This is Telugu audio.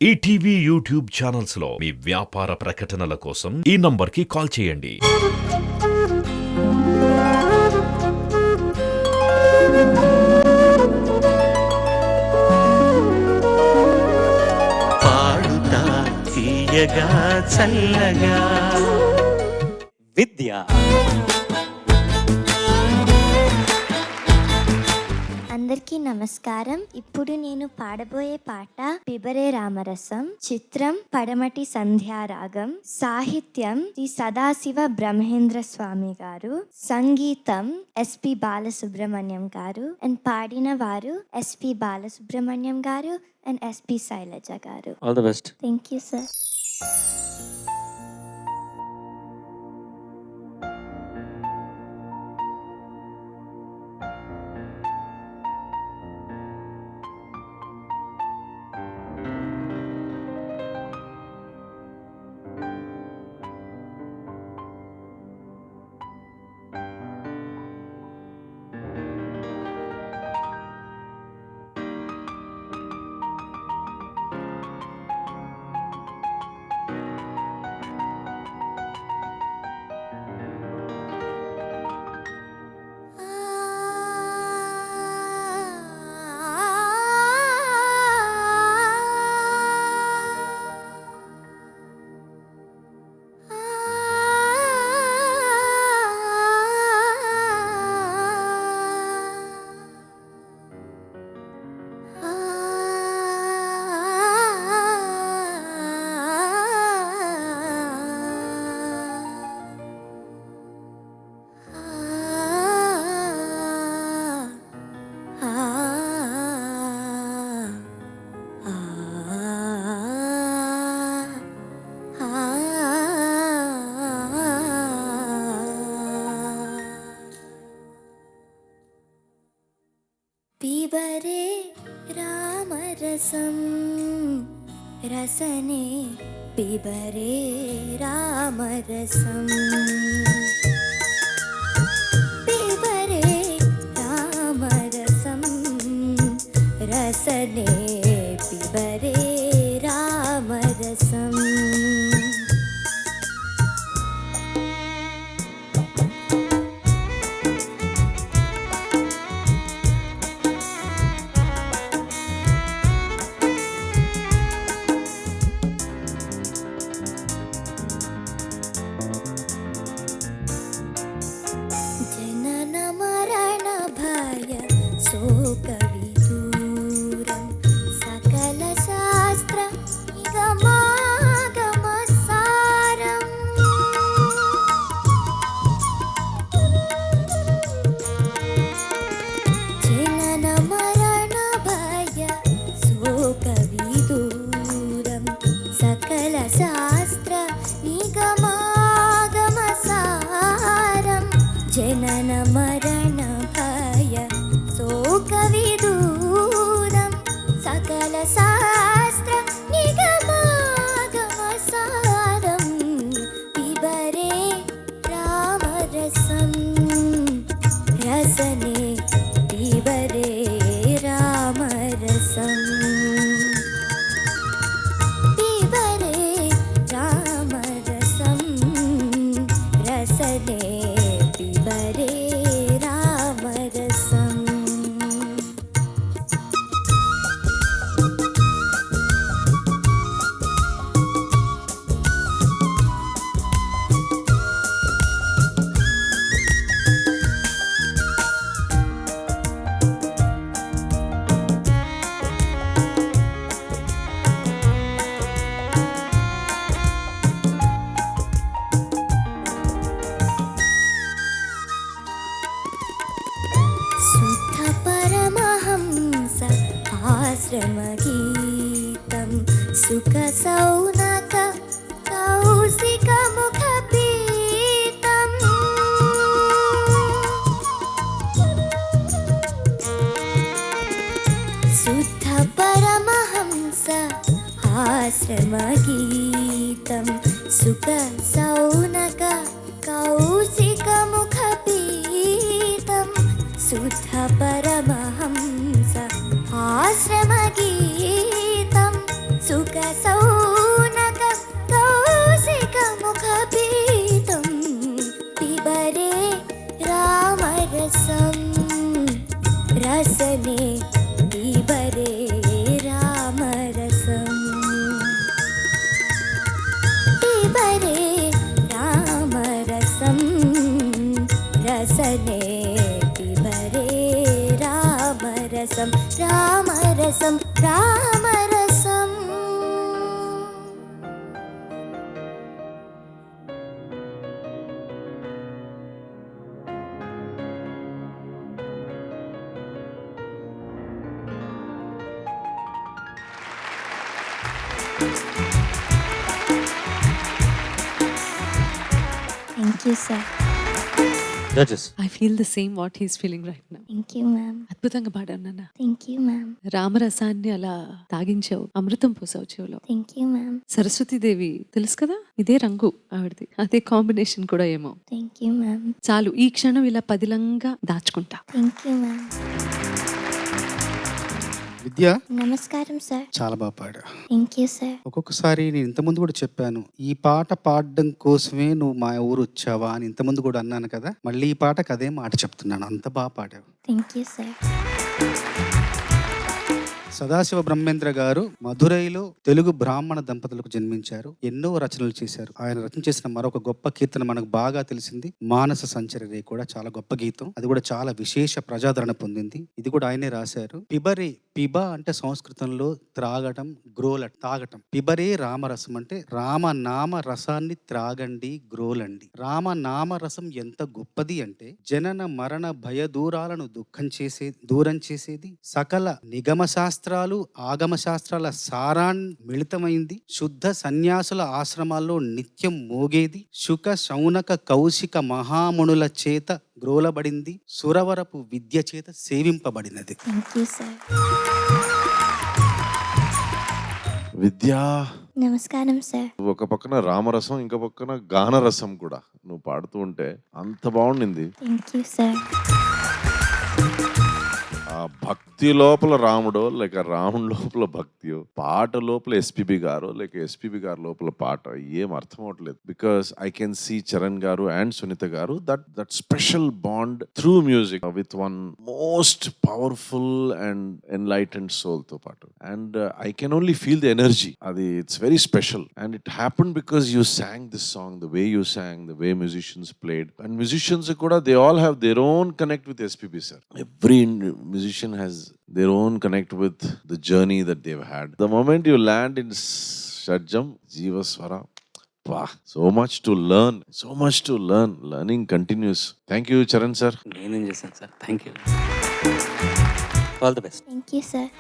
ఈటీవీ యూట్యూబ్ ఛానల్స్ లో మీ వ్యాపార ప్రకటనల కోసం ఈ నంబర్కి కాల్ చేయండి. పాడుతా తీయగా చల్లగా విద్య. అందరికీ నమస్కారం. ఇప్పుడు నేను పాడబోయే పాట పిబరే రామరసం. చిత్రం పడమటి సంధ్యారాగం. సాహిత్యం శ్రీ సదాశివ బ్రహ్మేంద్ర స్వామి గారు. సంగీతం ఎస్పి బాలసుబ్రహ్మణ్యం గారు. అండ్ పాడిన వారు ఎస్పి బాలసుబ్రహ్మణ్యం గారు and SP Shailaja garu. All the best. Thank you sir. పిబరే రామరసం రసనే పిబరే రామరసం. పిబరే రామరసం రసనే పిబరే రామరసం. శోకవిదూరం సకల శాస్త్ర నిగమాగమసారం. జనన మరణ భయ శోకవిదూరం సకల శాస్త్ర నిగమాగమసారం. జనన మరణ భయ శోకవిదూరం సకల శాస్త్ర నిగమాగమసారం. పిబరే రామరసం రసనే పిబరే రామరసం. పిబరే రామరసం రసనే పిబరే రామరసం. శుద్ధ పరమహంస ఆశ్రమగీతం సుఖ సౌనక కౌశిక ముఖ పీతం. శుద్ధ పరమహంస ఆశ్రమగీతం సుఖ సౌనక కౌశిక ముఖ పీతం. శుద్ధ పరమహంస ఆశ్రమగీతం సుఖ సౌనక కౌశిక ముఖపీతం పిబరే రామరసం రసనే పిబరే రామరసం పిబరే రామరసం రసనే పిబరే రామరసం రామరసం రామరసం. Thank you, sir. Judges I feel the same what he's feeling right now. Thank you, ma'am. అద్భుతంగా పాడావు నాన్న. Thank you, ma'am. రామరసాన్ని అలా తాగించావు, అమృతం పోసావు చెవులో. Thank you, ma'am. సరస్వతీదేవి తెలుసు కదా, ఇదే రంగు ఆవిడది, అదే కాంబినేషన్ కూడా ఏమో. Thank you, ma'am. చాలు, ఈ క్షణం ఇలా పదిలంగా దాచుకుంటా. Thank you, ma'am. విద్య నమస్కారం సార్. చాలా బాగా పాడా. Thank you sir. ఒక్కొక్కసారి నేను ఇంతకుముందు కూడా చెప్పాను, ఈ పాట పాడడం కోసమే నువ్వు మా ఊరు వచ్చావా అని ఇంతకుముందు కూడా అన్నాను కదా. మళ్ళీ ఈ పాటకు అదే మాట చెప్తున్నాను, అంత బాగా పాడావు. Thank you sir. Sadashiva Brahmendra garu మధురైలో తెలుగు బ్రాహ్మణ దంపతులకు జన్మించారు. ఎన్నో రచనలు చేశారు. ఆయన రచన చేసిన మరొక గొప్ప కీర్తన మనకు బాగా తెలిసింది, మానస సంచరి కూడా చాలా గొప్ప గీతం. అది కూడా చాలా విశేష ప్రజాదరణ పొందింది. ఇది కూడా ఆయనే రాశారు. పిబరే, పిబ అంటే సంస్కృతంలో త్రాగటం, గ్రోల తాగటం. పిబరే రామరసం అంటే రామనామ రసాన్ని త్రాగండి, గ్రోలండి. రామనామ రసం ఎంత గొప్పది అంటే జనన మరణ భయ దూరాలను దూరం చేసేది, సకల నిగమ శాస్త్రాలు ఆగమ శాస్త్రాల సారాన్ మిళితమైంది, శుద్ధ సన్యాసుల ఆశ్రమాల్లో నిత్యం మోగేది, శుక శౌనక కౌశిక మహామునుల చేత గ్రోలబడింది, సురవరపు విద్య చేత సేవింపబడినది. Thank you sir. విద్యా, నమస్కారం సార్. ఒక పక్కన రామరసం, ఇంకో పక్కన గానరసం కూడా నువ్వు పాడుతూ ఉంటే అంత బాగుండింది. Thank you sir. ఆ భక్తి లోపల రాముడో లేక రాముడి లోపల భక్తియో, పాట లోపల ఎస్పీబి గారో లేక ఎస్పీబి గారు లోపల పాట ఏం అర్థం అవట్లేదు. Because I can see Charan garu and Sunitha garu that special bond through music with one most powerful and enlightened soul తో పాటు. And I can only feel the energy. అది it's very special and it happened because you sang this song, the way you sang, the way musicians played. And musicians kuda, they all have their own connect with SPB sir. Every musician has their own connect with the journey that they've had. The moment you land in Shadjam, Jeevaswara, wow, so much to learn, so much to learn. Learning continues. Thank you, Charan sir. నేనేం చేశాను sir. Thank you. All the best. Thank you sir.